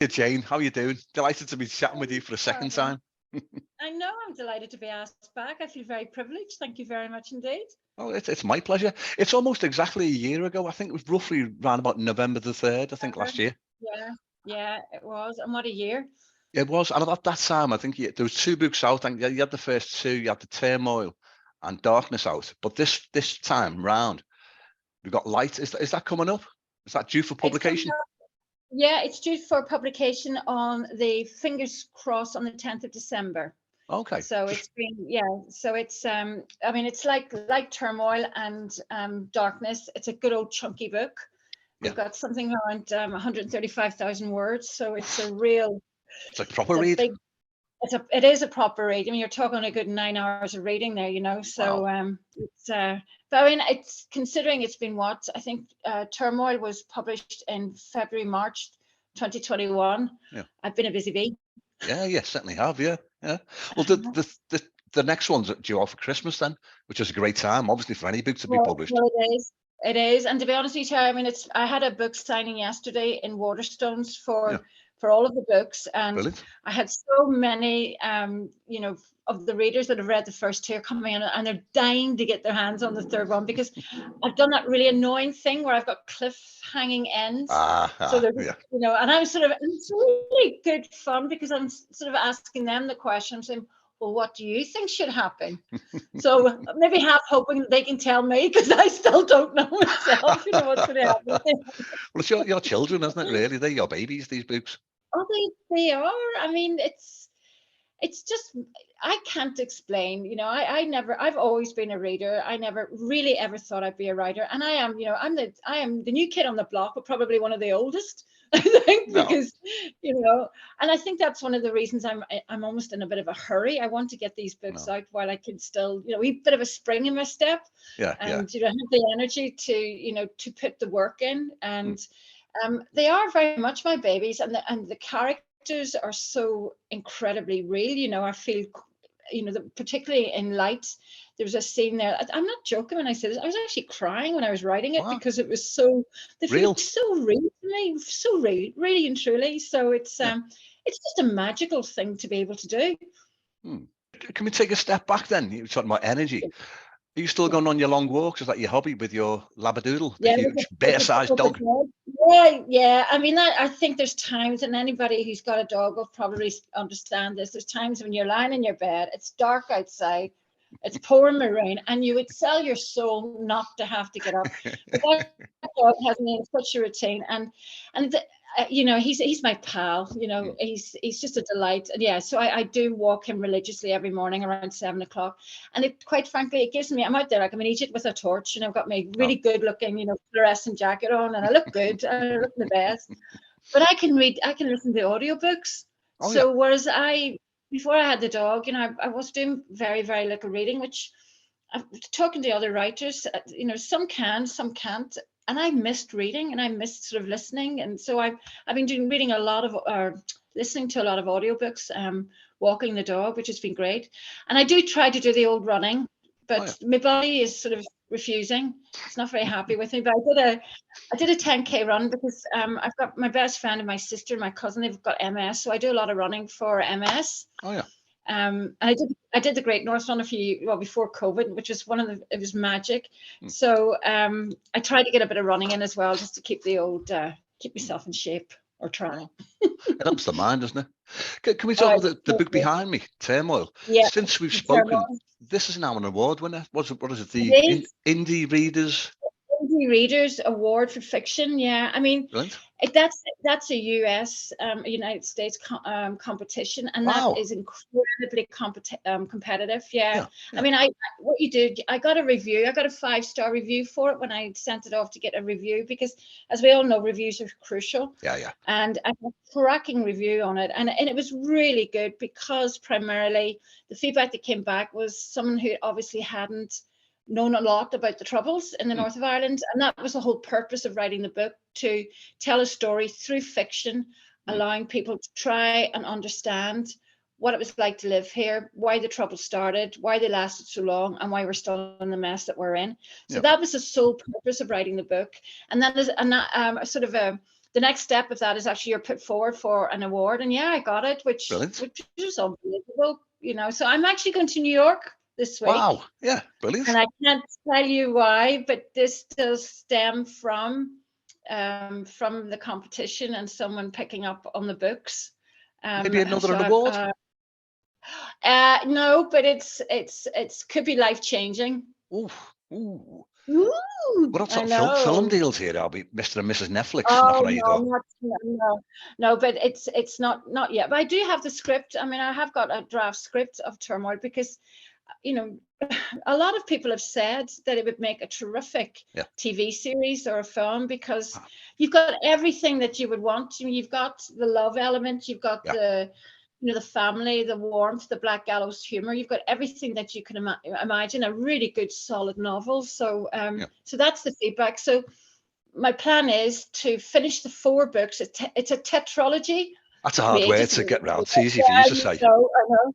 Hey Jane, how are you doing? Delighted to be chatting with you for a second Sorry. time. I know I'm delighted to be asked back. I feel very privileged. Thank you very much indeed. Oh, it's my pleasure. It's almost exactly a year ago. I think it was roughly around about November the 3rd, I think last year. Yeah, yeah, it was. And what a year. It was. And at that time, I think there was two books out. I think you had the first two, you had the Turmoil and Darkness out. But this time round, we've got Light. Is that coming up? Is that due for It's coming publication? up. Yeah, it's due for publication on the fingers crossed on the 10th of December. Okay. So it's been, yeah. So it's I mean, it's like Turmoil and Darkness. It's a good old chunky book. Yeah. We've got something around 135,000 words. So it's a real, It's like proper it's a read. big, it is a proper read. I mean, you're talking a good 9 hours of reading there, So Wow. it's but I mean, it's considering it's been what I think Turmoil was published in February, March 2021. Yeah. I've been a busy bee. Yeah, certainly have. Yeah. Well, the next one's due out for Christmas then, which is a great time, obviously, for any book to be published. Well, it is. It is, and to be honest with you, I mean, I had a book signing yesterday in Waterstones for all of the books, and Brilliant. I had so many, of the readers that have read the first two coming in, and they're dying to get their hands on the third one because I've done that really annoying thing where I've got cliff hanging ends. So they're, Yeah. and I'm it's really good fun because I'm sort of asking them the question. I'm saying, well, what do you think should happen? So maybe half hoping that they can tell me because I still don't know myself, what's going to happen. Well, it's your children, isn't it, really? They're your babies, these books. Oh, they are. I mean, it's just I can't explain. I've always been a reader. I never really ever thought I'd be a writer, and I am. I am the new kid on the block, but probably one of the oldest. I think No. because and I think that's one of the reasons I'm almost in a bit of a hurry. I want to get these books out while I can still, a bit of a spring in my step, Yeah. and have the energy to put the work in, and they are very much my babies, and the characters are so incredibly real. I feel, particularly in Light, there was a scene there. I'm not joking when I say this. I was actually crying when I was writing it because it was they feel real, so real to me, so real, really and truly. So it's just a magical thing to be able to do. Can we take a step back then? You were talking about energy. Are you still going on your long walks? Is that your hobby with your Labradoodle, the huge bear-sized dog? Yeah. I mean, I think there's times, and anybody who's got a dog will probably understand this. There's times when you're lying in your bed, it's dark outside, it's pouring rain, and you would sell your soul not to have to get up. But that dog has me in such a routine, and he's my pal. He's just a delight. And yeah, so I do walk him religiously every morning around 7 o'clock, and quite frankly, it gives me. I'm out there like I'm in Egypt with a torch, and I've got my really good looking, fluorescent jacket on, and I look good. I look the best. But I can read. I can listen to audiobooks. So whereas before I had the dog, I was doing very, very little reading, which I'm talking to other writers, some can, some can't. And I missed reading, and I missed sort of listening. And so I've been reading a lot of, listening to a lot of audiobooks, walking the dog, which has been great. And I do try to do the old running, but my body is sort of refusing. It's not very happy with me. But I did a 10K run because I've got my best friend and my sister and my cousin, they've got MS. So I do a lot of running for MS. I did the Great North Run before COVID, which was it was magic. So I tried to get a bit of running in as well, just to keep keep myself in shape, or try. It helps the mind, doesn't it? Can we talk about the book behind me, Turmoil? Yeah. Since we've spoken, this is now an award winner. What is it? The Indie Readers Award for Fiction. Yeah, I mean, that's a US, United States competition, and that is incredibly competitive. Yeah. I mean, what you do, I got a review. I got a 5-star review for it when I sent it off to get a review, because, as we all know, reviews are crucial. Yeah. And I got a cracking review on it, and it was really good, because primarily the feedback that came back was someone who obviously hadn't known a lot about the Troubles in the north of Ireland, and that was the whole purpose of writing the book, to tell a story through fiction, allowing people to try and understand what it was like to live here, why the Troubles started, why they lasted so long, and why we're still in the mess that we're in. So that was the sole purpose of writing the book. And then there's sort of a the next step of that is actually you're put forward for an award, and yeah, I got it, which is unbelievable, you know. So I'm actually going to New York this week. Wow, yeah, brilliant. And I can't tell you why, but this does stem from the competition and someone picking up on the books. Maybe another so award. No, but it's could be life changing. Ooh. Ooh, What sort of film deals here? I'll be Mr. and Mrs. Netflix knocking on your door. No, but it's not yet. But I do have the script. I mean, I have got a draft script of Turmoil because, you know, a lot of people have said that it would make a terrific TV series or a film because you've got everything that you would want. You've got the love element, you've got the, you know, the family, the warmth, the Black Gallows humor. You've got everything that you can imagine. A really good, solid novel. So, so that's the feedback. So, my plan is to finish the 4 books. It's a tetralogy. That's a hard word to get round. It's easy for you to say. I know.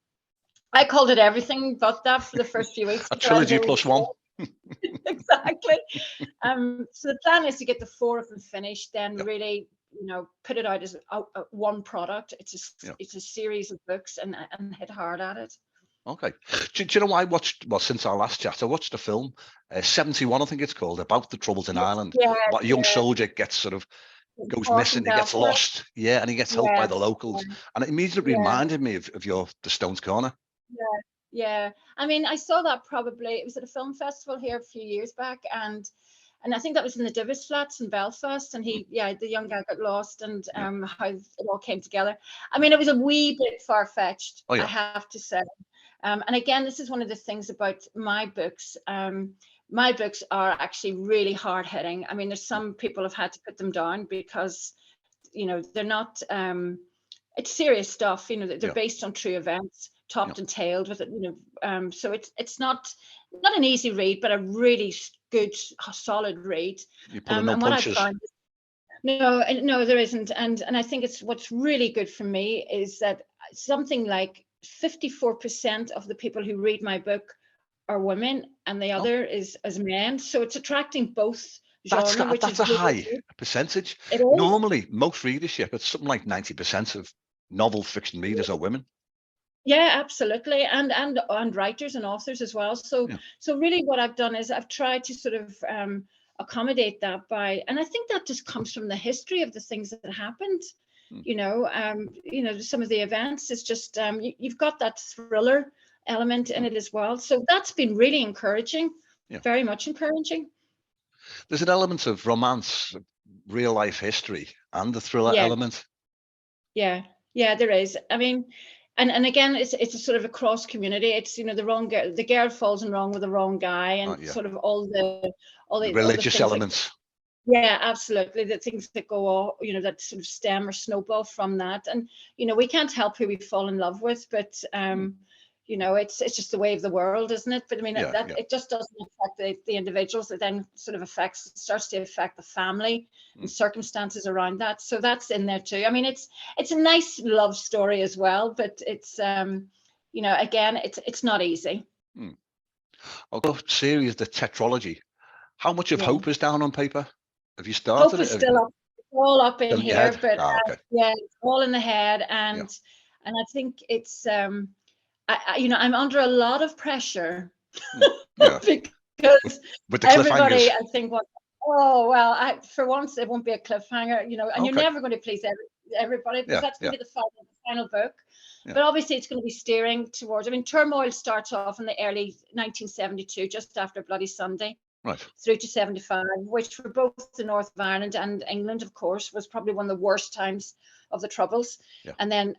I called it everything but that for the first few weeks. A trilogy plus one. Exactly. So the plan is to get the 4 of them finished, then really, you know, put it out as one product. It's a series of books and hit hard at it. Okay. Do you know I watched, well, since our last chat, I watched a film, 71, I think it's called, about the Troubles in Ireland. About a young soldier gets sort of, goes missing, he gets lost. Yeah, and he gets helped by the locals. And it immediately reminded me of the Stones Corner. Yeah. I mean, I saw that probably, it was at a film festival here a few years back, and I think that was in the Divis Flats in Belfast, and the young guy got lost, and how it all came together. I mean, it was a wee bit far-fetched, I have to say. And again, this is one of the things about my books. My books are actually really hard-hitting. I mean, there's some people have had to put them down because, you know, they're not, it's serious stuff, you know, they're based on true events, topped and tailed with it, you know, so it's not an easy read, but a really good, solid read. You put no punches. No, there isn't. And I think what's really good for me is that something like 54% of the people who read my book are women, and the other is as men. So it's attracting both genre. That's a high percentage. Normally, most readership, it's something like 90% of novel fiction readers are women. Yeah, absolutely, and writers and authors as well. So really, what I've done is I've tried to sort of accommodate that and I think that just comes from the history of the things that happened. You know, some of the events is just you've got that thriller element in it as well. So that's been really encouraging, very much encouraging. There's an element of romance, real life history, and the thriller element. Yeah, there is. I mean, and again, it's a sort of a cross community. It's, you know, the girl falls in wrong with the wrong guy, and sort of all the religious elements. Yeah, absolutely. The things that go on, you know, that sort of stem or snowball from that. And, you know, we can't help who we fall in love with, but, you know, it's just the way of the world, isn't it? But I mean, it just doesn't affect the individuals. It then sort of starts to affect the family and circumstances around that. So that's in there too. I mean, it's a nice love story as well, but it's, you know, again, it's not easy. Although series, the tetralogy, how much of hope is down on paper? Have you started? Hope is still up. It's all up in here, but it's all in the head, and I think it's you know, I'm under a lot of pressure because with everybody, I think, for once it won't be a cliffhanger, you know, and you're never going to please everybody because that's going to be the final book. But obviously it's going to be steering towards, I mean, Turmoil starts off in the early 1972, just after Bloody Sunday. Right. Through to 75, which for both the north of Ireland and England, of course, was probably one of the worst times of the Troubles. And then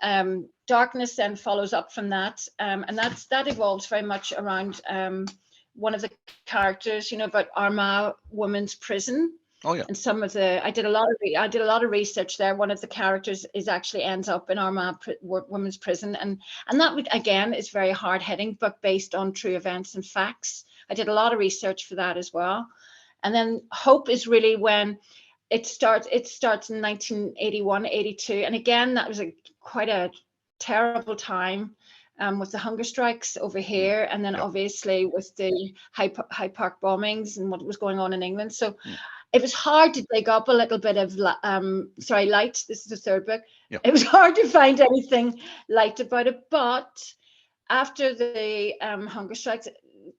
Darkness then follows up from that, and that evolves very much around one of the characters, you know, about Armagh Women's Prison. And some of I did a lot of research there. One of the characters actually ends up in Armagh Women's Prison, and that again is very hard hitting, but based on true events and facts. I did a lot of research for that as well. And then Hope is really when it starts in 1981, 82. And again, that was quite a terrible time with the hunger strikes over here. And then obviously with the Hyde Park bombings and what was going on in England. So it was hard to dig up a little bit of light. This is the third book. Yeah. It was hard to find anything light about it, but after the hunger strikes,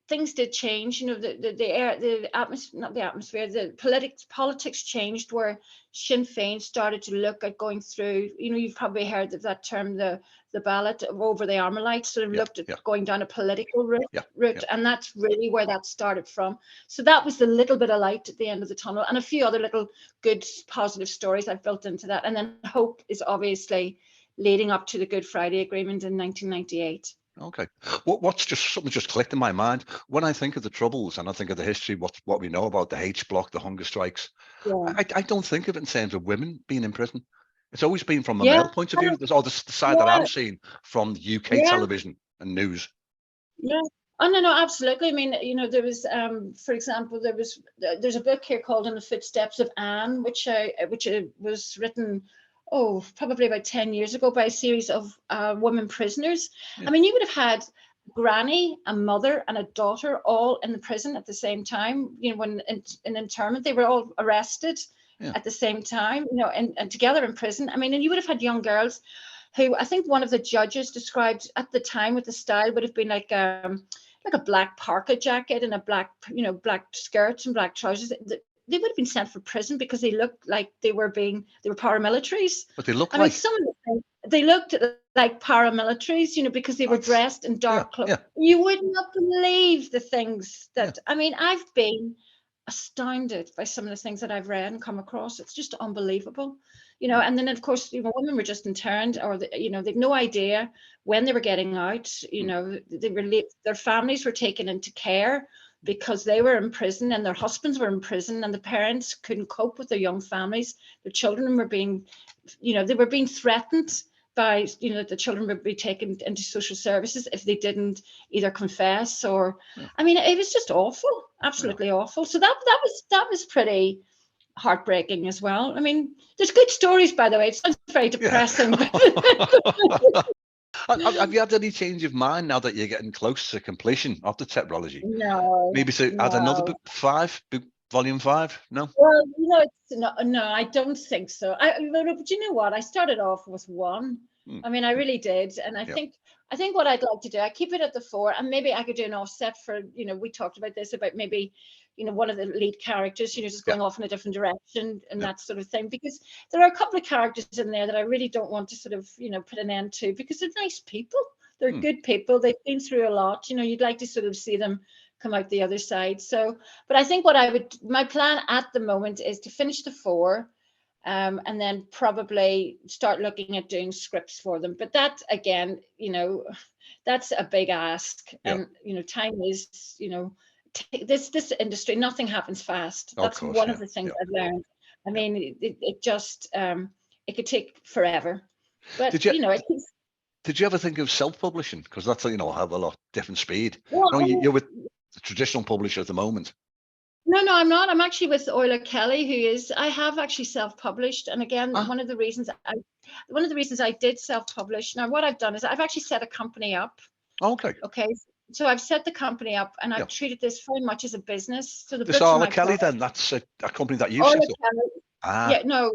things did change. You know, the atmosphere, not the atmosphere, the politics changed, where Sinn Féin started to look at going through, you know, you've probably heard of that term, the ballot over the Armalites, sort of looked at going down a political route, and that's really where that started from. So that was the little bit of light at the end of the tunnel, and a few other little good positive stories I've built into that. And then hope is obviously leading up to the Good Friday Agreement in 1998. Okay. Something just clicked in my mind when I think of the Troubles and I think of the history, what we know about the H block, the hunger strikes. Yeah. I don't think of it in terms of women being in prison. It's always been from a male point of view. There's the side that I'm seeing from the UK television and news. Yeah. Oh no, absolutely. I mean, you know, there was, for example, there's a book here called In the Footsteps of Anne, which was written, probably about 10 years ago by a series of women prisoners. Yeah. I mean, you would have had granny, a mother, and a daughter all in the prison at the same time. You know, when in internment, they were all arrested at the same time, you know, and together in prison. I mean, and you would have had young girls who, I think one of the judges described at the time with the style would have been like a black parka jacket and a black skirts and black trousers. They would have been sent for prison because they looked like they were paramilitaries. But they looked they looked like paramilitaries, you know, because they were dressed in dark clothes. Yeah. You would not believe the things that, I mean, I've been astounded by some of the things that I've read and come across. It's just unbelievable, you know. And then of course, you know, women were just interned, or you know, they've no idea when they were getting out. You know, their families were taken into care because they were in prison and their husbands were in prison, and the parents couldn't cope with their young families. Their children were being, you know, they were being threatened by, you know, that the children would be taken into social services if they didn't either confess or, I mean, it was just awful, absolutely awful. So that was pretty heartbreaking as well. I mean, there's good stories, by the way. It sounds very depressing. Have you had any change of mind now that you're getting close to completion of the tetralogy? No. Maybe to add another book, volume 5? No. Well, you know, no, I don't think so. But you know what? I started off with 1. I mean, I really did, and I think what I'd like to do, I keep it at the 4, and maybe I could do an offset for, you know, we talked about this, about maybe, you know, one of the lead characters, you know, just going off in a different direction and that sort of thing, because there are a couple of characters in there that I really don't want to sort of, you know, put an end to, because they're nice people, they're good people, they've been through a lot, you know, you'd like to sort of see them come out the other side. So, but I think my plan at the moment is to finish the 4, and then probably start looking at doing scripts for them. But that, again, you know, that's a big ask. And, you know, time is, you know, this industry, nothing happens fast. That's one of the things I've learned. I mean, it just, it could take forever. But, you know, did you ever think of self-publishing? Because that's, you know, have a lot different speed. Well, you're with the traditional publisher at the moment. No, I'm not. I'm actually with Euler Kelly, I have actually self-published. And again, one of the reasons I did self-publish. Now, what I've done is I've actually set a company up. Okay. So I've set the company up, and I've treated this very much as a business. So this Euler Kelly, then, that's a company that you set up. Yeah, no,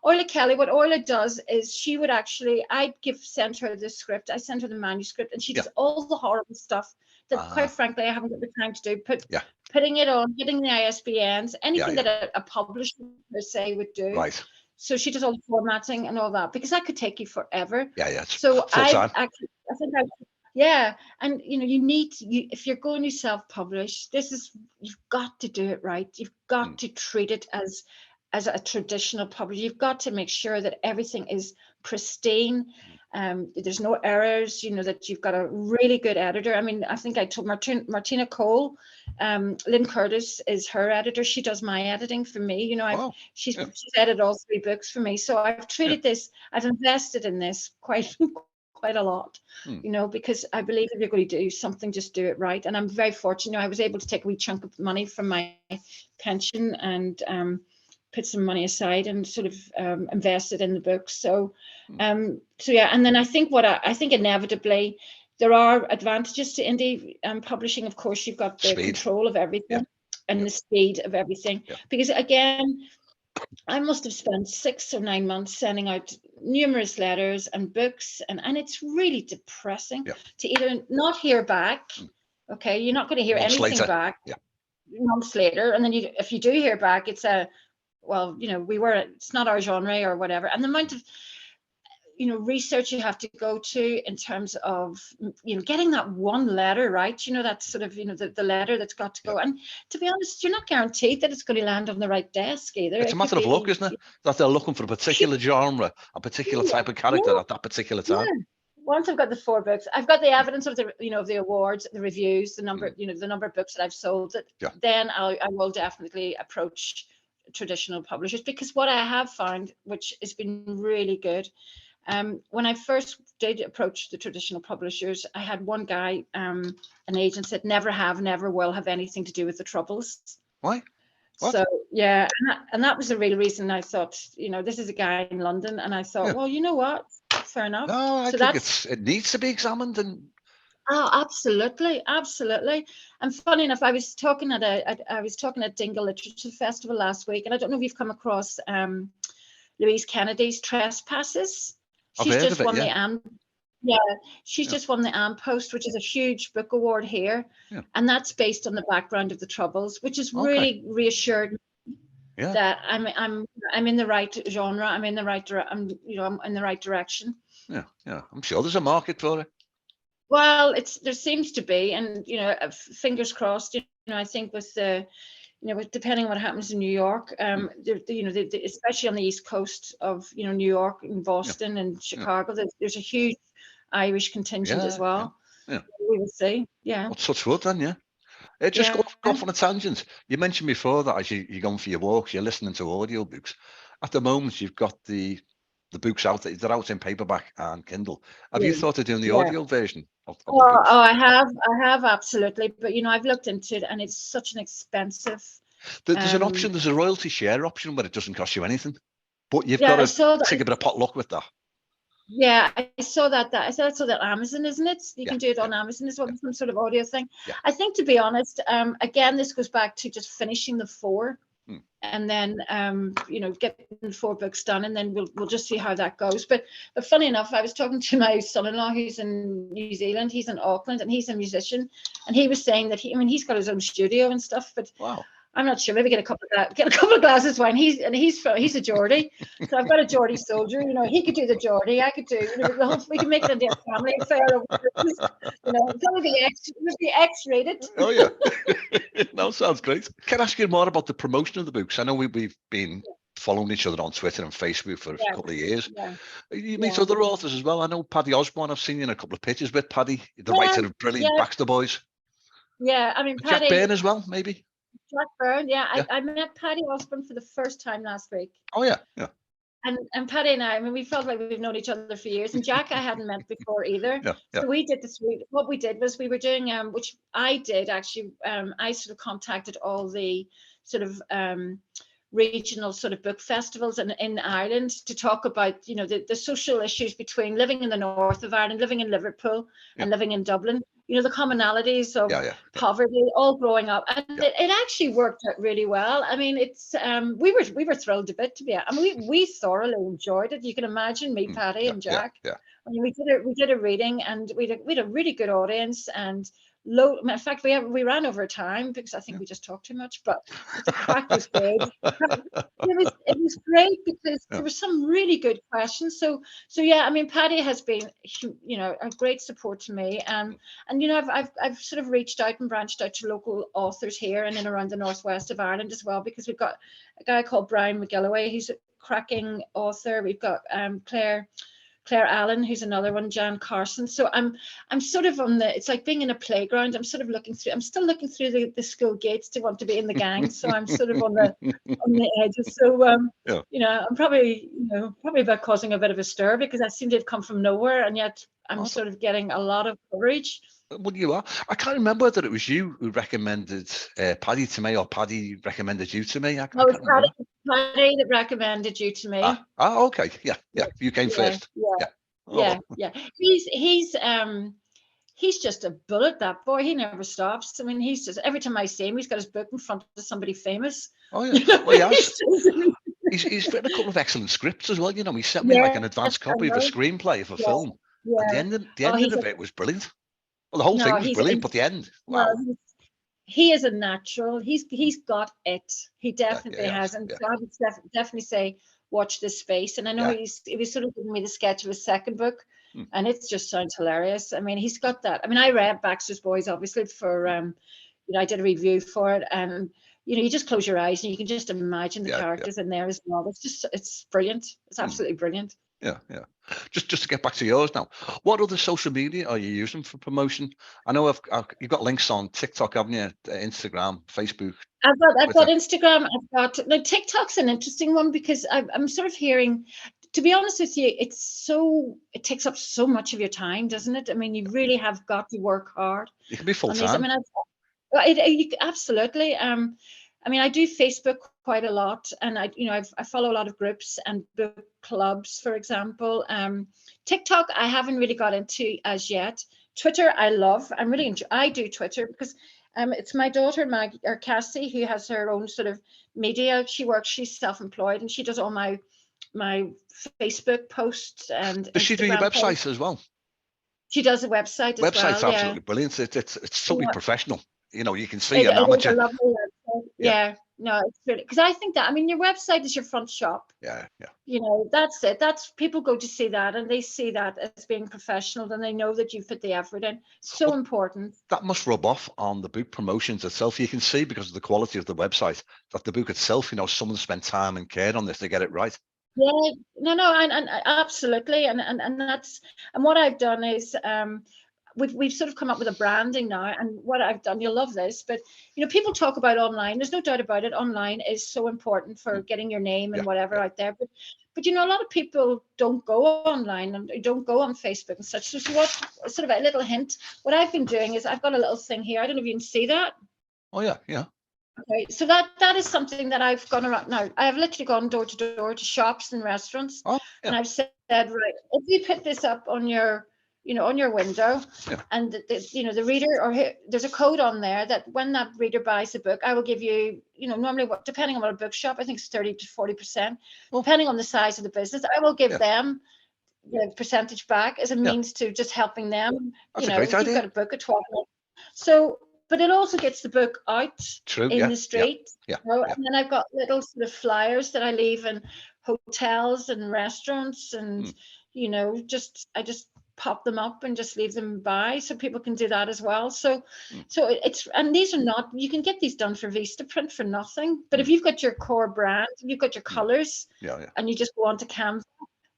Euler Kelly, what Euler does is she would actually, send her the script, I send her the manuscript, and she does all the horrible stuff that, quite frankly, I haven't got the time to do. Putting it on, getting the ISBNs, anything that a publisher per se would do. Right. So she does all the formatting and all that, because that could take you forever. So I and you know, if you're going to self-publish, you've got to do it right. You've got to treat it as a traditional publisher. You've got to make sure that everything is pristine. There's no errors, you know, that you've got a really good editor. I mean, I think I told Martina Cole, Lynn Curtis is her editor. She does my editing for me. You know, she's edited all 3 books for me. So I've treated this, I've invested in this quite a lot, you know, because I believe if you're going to do something, just do it right. And I'm very fortunate. You know, I was able to take a wee chunk of money from my pension and put some money aside and sort of invested in the books. So yeah. And then I think I think inevitably there are advantages to indie publishing. Of course, you've got the control of everything. and the speed of everything. Yeah. Because again, I must have spent 6 or 9 months sending out numerous letters and books, and it's really depressing to either not hear back. Okay, you're not going to hear Months anything later. back. Yeah. Months later, and then if you do hear back, it's well, it's not our genre or whatever. And the amount of research you have to go to in terms of getting that one letter right, that sort of the letter that's got to go. And to be honest, you're not guaranteed that it's going to land on the right desk either. It's a matter of luck, isn't it? That they're looking for a particular genre, a particular type of character at that particular time. Once I've got the 4 books, I've got the evidence of the of the awards, the reviews, the number the number of books that I've sold, then I will definitely approach traditional publishers, because what I have found, which has been really good, when I first did approach the traditional publishers, I had one guy, an agent, said, never have, never will have anything to do with the Troubles. Why? What? So yeah, and that was the real reason. I thought, this is a guy in London, and I thought, well, you know what, fair enough. No, I think it needs to be examined. And oh, absolutely. And funny enough, I was talking at Dingle Literature Festival last week, and I don't know if you've come across Louise Kennedy's Trespasses. She's just won the just won the Ampost, which is a huge book award here, and that's based on the background of the Troubles, which is really reassured that I'm in the right genre. I'm in the right I'm in the right direction. Yeah, I'm sure there's a market for it. Well, there seems to be, and fingers crossed. I think with the depending on what happens in New York, especially on the East Coast of New York and Boston and Chicago, there's a huge Irish contingent as well. We will see. Yeah. Well, touch wood then, just go off on a tangent. You mentioned before that as you're going for your walks, you're listening to audiobooks. At the moment, you've got the books out. They're out in paperback and Kindle. Have you thought of doing the audio version of the books? I have absolutely. But I've looked into it, and it's such an expensive. There's an option. There's a royalty share option where it doesn't cost you anything, but you've got to take a bit of potluck with that. Yeah, I saw that. I saw that Amazon, isn't it? You can do it on Amazon as well, some sort of audio thing. Yeah. I think, to be honest, again, this goes back to just finishing the 4. And then getting the 4 books done, and then we'll just see how that goes. But funny enough, I was talking to my son-in-law who's in New Zealand. He's in Auckland, and he's a musician, and he was saying that he's got his own studio and stuff. But wow, I'm not sure. Maybe get a couple of glasses of wine. He's a Geordie, so I've got a Geordie soldier. He could do the Geordie. I could do. We can make it into a family affair. It's going to be X-rated. Oh yeah, no, sounds great. Can I ask you more about the promotion of the books? I know we've been following each other on Twitter and Facebook for a couple of years. Yeah. You meet other authors as well. I know Paddy Osborne. I've seen you in a couple of pictures with Paddy, the writer of brilliant Baxter Boys. Yeah, I mean, Paddy, Jack Byrne as well, maybe. Jack Byrne, I met Paddy Osborne for the first time last week. Oh yeah. And Paddy and I mean, we felt like we've known each other for years. And Jack, I hadn't met before either. So we did this. What we did was we were doing, which I did actually. I sort of contacted all the sort of regional sort of book festivals in Ireland to talk about the social issues between living in the north of Ireland, living in Liverpool, and living in Dublin. The commonalities of poverty, all growing up, and it actually worked out really well. I mean, it's we were thrilled a bit to be. I mean, we thoroughly enjoyed it. You can imagine me, Paddy, and Jack. I mean, we did a reading, and we had a really good audience, and in fact, we ran over time because I think we just talked too much, but the crack was good. It was great because there were some really good questions. So yeah, I mean, Paddy has been a great support to me, and I've sort of reached out and branched out to local authors here and in around the northwest of Ireland as well, because we've got a guy called Brian McGilloway, who's a cracking author. We've got Claire Allen, who's another one, Jan Carson. So I'm sort of it's like being in a playground. I'm still looking through the school gates to want to be in the gang. So I'm sort of on the edges. So I'm probably about causing a bit of a stir, because I seem to have come from nowhere, and yet I'm sort of getting a lot of coverage. Well, you are. I can't remember whether it was you who recommended Paddy to me, or Paddy recommended you to me. It was Paddy that recommended you to me. Okay. Yeah. You came first. Yeah. He's he's just a bullet, that boy. He never stops. I mean, he's just, every time I see him, he's got his book in front of somebody famous. Oh yeah. You know, Well, he has. he's just- He's written a couple of excellent scripts as well. You know, he sent me like an yeah, advanced I copy of a know. screenplay of a Yeah, film, and yeah. the Oh, ending he's of a, it was brilliant. Well, the whole no, thing was brilliant, but the end, no, wow. he is a natural. He's got it. He Yeah, definitely yeah, has. And yeah, so I would definitely say he was space. And I know yeah. he was sort of giving me the sketch of his second book, Mm, and it just sounds hilarious. I mean, he's got that. I mean, I read Baxter's Boys obviously for I did a review for it, and you just close your eyes and you can just imagine the yeah, yeah. characters in there as well. It's brilliant. It's Mm, absolutely brilliant. yeah, yeah. Just to get back to yours now, what other social media are you using for promotion? I know you've got links on TikTok, haven't you? Instagram, Facebook, I've got Twitter. Instagram. I've got no, TikTok's an interesting one because I'm sort of hearing, to be honest with you, it takes up so much of your time, doesn't it? I mean, you really have got to work hard You can be full on these. I time. mean, absolutely. I mean, I do Facebook quite a lot, and I follow a lot of groups and book clubs, for example. TikTok, I haven't really got into as yet. Twitter, I love. I do Twitter because it's my daughter Maggie or Cassie who has her own sort of media. She's self-employed, and she does all my Facebook posts and Does she do your Instagram posts. website as well? She does a website as Website's well. Yeah. absolutely brilliant. It's totally Yeah. professional. You know, you can see It an is a amateur. lovely website. Yeah, Yeah, no, it's really, because I think that, I mean, your website is your front shop. yeah, yeah. That's it. That's, people go to see that and they see that as being professional, and they know that you put the effort in. So Well, important. that must rub off on the book promotions itself. You can see, because of the quality of the website, that the book itself, someone spent time and cared on this to get it right. Yeah, no, and absolutely, and what I've done is we've sort of come up with a branding now, and what I've done, you'll love this, but people talk about online. There's no doubt about it. Online is so important for getting your name and Yeah, whatever yeah. out there, but a lot of people don't go online and don't go on Facebook and such. So what, sort of a little hint, what I've been doing is I've got a little thing here. I don't know if you can see that. Oh yeah, yeah. Okay, so that is something that I've gone around now. I have literally gone door to door to shops and restaurants, Oh yeah. and I've said, right, if you put this up on your, on your window, Yeah. and the reader, or there's a code on there that when that reader buys a book, I will give you, normally, depending on what a bookshop, I think it's 30 to 40%, depending on the size of the business, I will give them the percentage back as a means to just helping them. That's a great if you've idea. got a book at 12 months. So, but it also gets the book out True. in Yeah, the street. yeah, And then I've got little sort of flyers that I leave in hotels and restaurants, and I just pop them up and just leave them by so people can do that as well. So and these are not, you can get these done for Vistaprint for nothing, but if you've got your core brand, you've got your colors, and you just go on to Canva,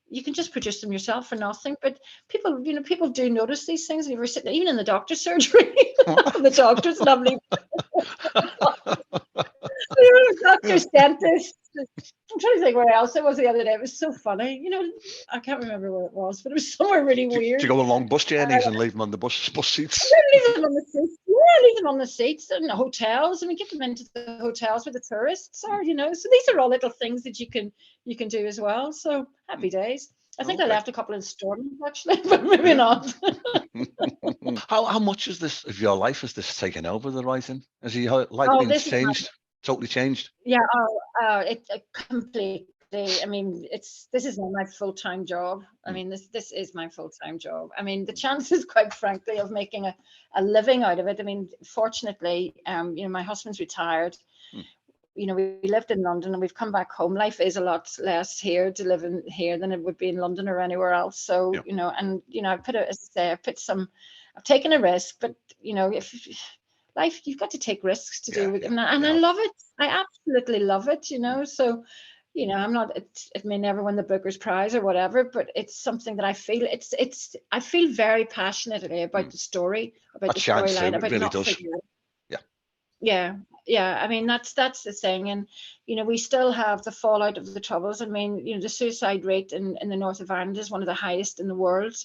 you can just produce them yourself for nothing. But people, people do notice these things. You were sitting, even in the doctor's surgery, the doctor's lovely. Doctor's dentist. I'm trying to think where else it was the other day. It was so funny. I can't remember where it was, but it was somewhere really weird. Do you go on long bus journeys and leave them on the bus seats? Leave them on the seats. Yeah, leave them on the seats in the hotels. I mean, get them into the hotels where the tourists are. So these are all little things that you can do as well. So happy days. I think I left a couple in Stormont actually, but maybe not. How much of your life has this taken over, the writing? Has your life been changed? Totally changed? Yeah, it completely. I mean, this is my full-time job. I mean, this is my full-time job. I mean, the chances, quite frankly, of making a living out of it. I mean, fortunately, my husband's retired. We lived in London and we've come back home. Life is a lot less here to live in here than it would be in London or anywhere else. So, I've taken a risk, but if life, you've got to take risks to do with it. And I love it. I absolutely love it, so, I'm not, it may never win the Booker's Prize or whatever, but it's something that I feel I feel very passionately about the story, about the storyline, about really not does. figuring. Yeah. I mean, that's the thing. And, we still have the fallout of the Troubles. I mean, the suicide rate in the north of Ireland is one of the highest in the world.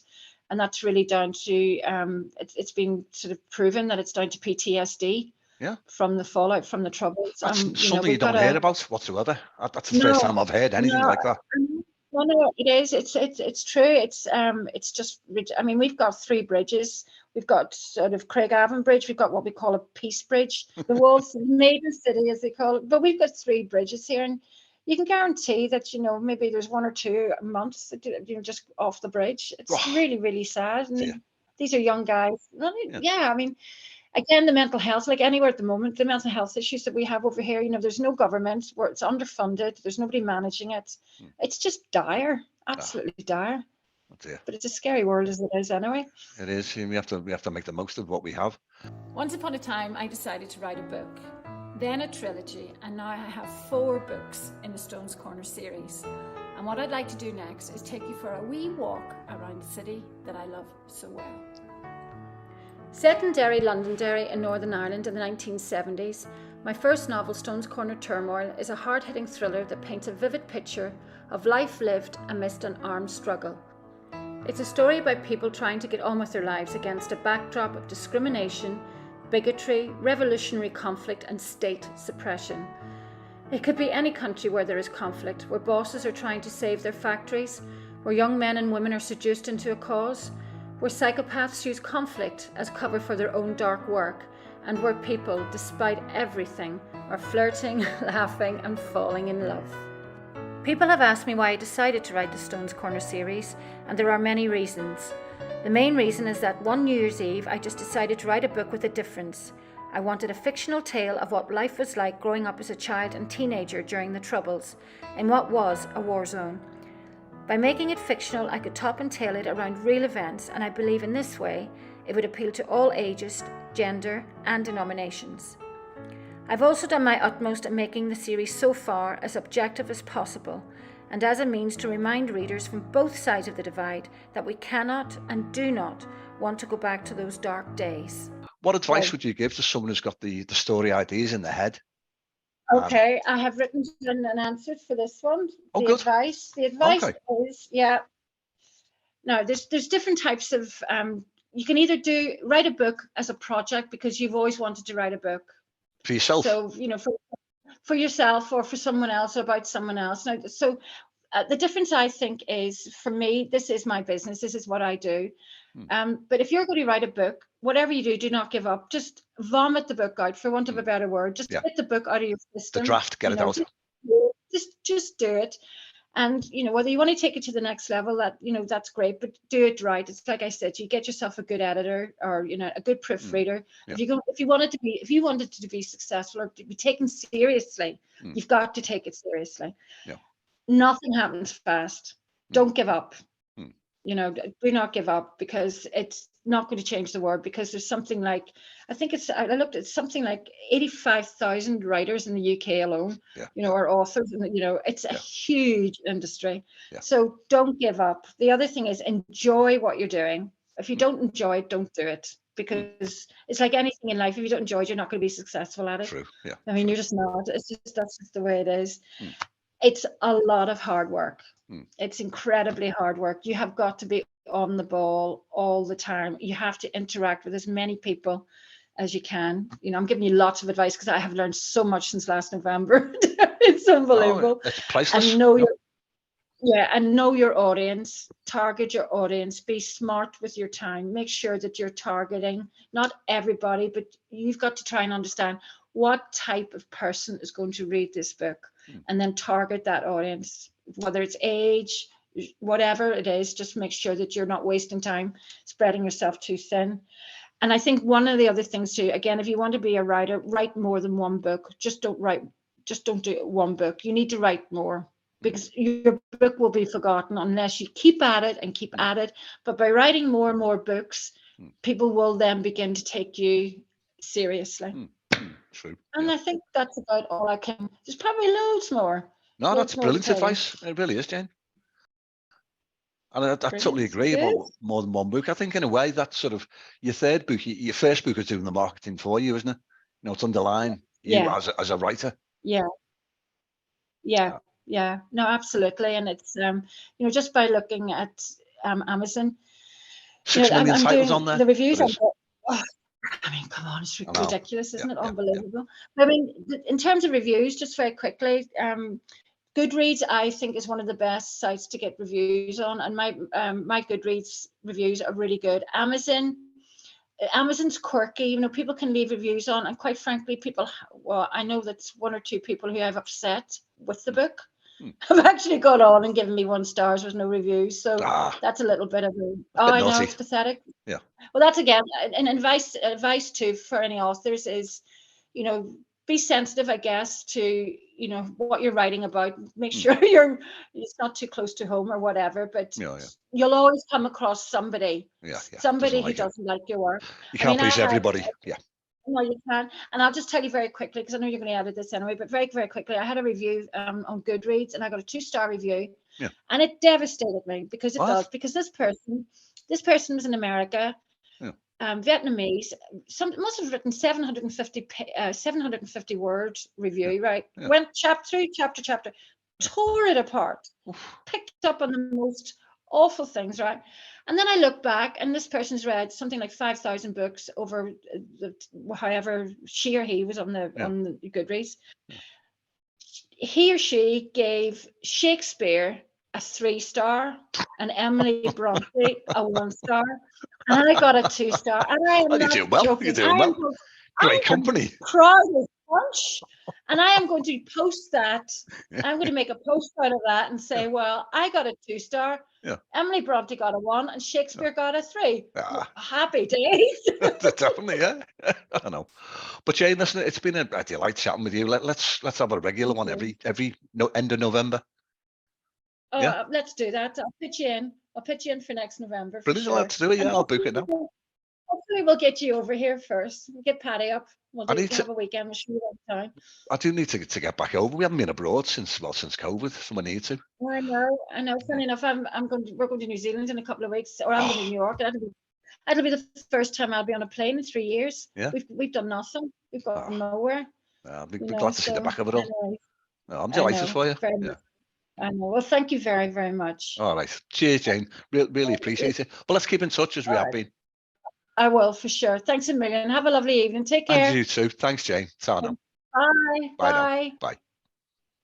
And that's really down to, it's been sort of proven that it's down to PTSD from the fallout from the Troubles. That's something you don't hear about whatsoever. That's the first time I've heard anything like that. No, no, it is. It's true. It's just. I mean, we've got 3 bridges. We've got sort of Craigavon Bridge. We've got what we call a peace bridge. The walls, Maiden City, as they call it. But we've got 3 bridges here, and you can guarantee that maybe there's 1 or 2 months that just off the bridge. It's really, really sad. And these are young guys. Yeah, I mean. Again, the mental health, like anywhere at the moment, the mental health issues that we have over here, there's no government, where it's underfunded, there's nobody managing it. It's just dire, absolutely dire. But it's a scary world as it is anyway. It is. We have to make the most of what we have. Once upon a time, I decided to write a book, then a trilogy, and now I have 4 books in the Stones Corner series. And what I'd like to do next is take you for a wee walk around the city that I love so well. Set in Derry, Londonderry in Northern Ireland in the 1970s, my first novel, Stones Corner Turmoil, is a hard-hitting thriller that paints a vivid picture of life lived amidst an armed struggle. It's a story about people trying to get on with their lives against a backdrop of discrimination, bigotry, revolutionary conflict and state suppression. It could be any country where there is conflict, where bosses are trying to save their factories, where young men and women are seduced into a cause, where psychopaths use conflict as cover for their own dark work, and where people, despite everything, are flirting, laughing and falling in love. People have asked me why I decided to write the Stones Corner series, and there are many reasons. The main reason is that one New Year's Eve I just decided to write a book with a difference. I wanted a fictional tale of what life was like growing up as a child and teenager during the Troubles, in what was a war zone. By making it fictional, I could top and tail it around real events, and I believe in this way it would appeal to all ages, gender and denominations. I've also done my utmost in making the series so far as objective as possible, and as a means to remind readers from both sides of the divide that we cannot and do not want to go back to those dark days. What advice would you give to someone who's got the story ideas in their head? Okay, I have written an answer for this one. Oh, the good. Advice is, now there's different types of, you can either write a book as a project because you've always wanted to write a book. For yourself? So, for yourself or for someone else or about someone else. Now, so the difference I think is, for me, this is my business, this is what I do. But if you're going to write a book, whatever you do not give up. Just vomit the book out, for want of a better word. Just get the book out of your system. The draft, get it out. Just do it. And, whether you want to take it to the next level, that's great, but do it right. It's like I said, you get yourself a good editor or, a good proofreader. If you want it to be successful or to be taken seriously, you've got to take it seriously. Nothing happens fast. Don't give up. Do not give up, because it's not going to change the world, because there's something like, I looked at something like 85,000 writers in the UK alone, or authors, and it's a huge industry. So don't give up. The other thing is enjoy what you're doing. If you don't enjoy it, don't do it, because it's like anything in life. If you don't enjoy it, you're not going to be successful at it. True. Yeah. I mean, you're just not. That's just the way it is. It's a lot of hard work. It's incredibly hard work. You have got to be on the ball all the time. You have to interact with as many people as you can. I'm giving you lots of advice because I have learned so much since last November. It's unbelievable. It's priceless. And know your audience. Target your audience. Be smart with your time. Make sure that you're targeting not everybody, but you've got to try and understand what type of person is going to read this book, and then target that audience, whether it's age, whatever it is. Just make sure that you're not wasting time spreading yourself too thin. And I think one of the other things too, again, if you want to be a writer, write more than one book. Just don't do one book. You need to write more, because your book will be forgotten unless you keep at it and keep at it. But by writing more and more books, people will then begin to take you seriously. True. And I think that's about all I can. There's probably loads more. No, that's brilliant advice. It really is, Jane. And I totally agree about more than one book. I think in a way that's sort of your third book. Your first book is doing the marketing for you, isn't it? It's underlying you as a writer. Yeah. No, absolutely. And it's just by looking at Amazon, 6 million titles on there. The reviews on it. I mean, come on, it's ridiculous, isn't it? Unbelievable. I mean, in terms of reviews, just very quickly, Goodreads, I think, is one of the best sites to get reviews on, and my Goodreads reviews are really good. Amazon's quirky, you know, people can leave reviews on, and quite frankly, well, I know that's 1 or 2 people who I've upset with the book have actually gone on and given me 1 star with no reviews. So that's a little bit of I know, it's pathetic. Yeah. Well, that's again an advice too for any authors is, you know, be sensitive, I guess, to, you know, what you're writing about. Make sure it's not too close to home or whatever, but you'll always come across somebody who doesn't like your work. You can't please everybody. No, you can. And I'll just tell you very quickly, because I know you're going to edit this anyway, but very, very quickly, I had a review on Goodreads, and I got a 2-star review, and it devastated me, because because this person was in America, Vietnamese, must have written 750 word review, right? Went through chapter, tore it apart, picked up on the most awful things, right? And then I look back, and this person's read something like 5,000 books over however she or he was on the Goodreads. He or she gave Shakespeare a 3-star and Emily Bronte a 1-star, and I got a 2-star. And I am not doing well. joking. You're doing well. Great company. Proud as punch. And I am going to post that. I'm going to make a post out of that and say, well, I got a 2-star. Emily Bronte got a 1, and Shakespeare got a 3. Happy days. Definitely, yeah. I know. But Jane, listen, it's been a delight chatting with you. Let's have a regular one every end of November. Let's do that. I'll pitch you in for next November. Brilliant. Sure. Let's do it. Yeah, I'll book it now. Hopefully we'll get you over here first. We'll get Patty up. We'll have a weekend. We'll shoot all the time. I do need to get back over. We haven't been abroad since COVID, so we need to. I know. Funny enough, we're going to New Zealand in a couple of weeks, or I'm going to New York. That'll be the first time I'll be on a plane in 3 years. Yeah. We've done nothing. We've gone nowhere. I'll be glad to see the back of it all. I'm delighted for you. I know. Well, thank you very, very much. All right. Cheers, Jane. Really appreciate it. But let's keep in touch as we have been. I will, for sure. Thanks a million. Have a lovely evening. Take care. And you too. Thanks, Jane. Ta now. Bye. Bye. Bye.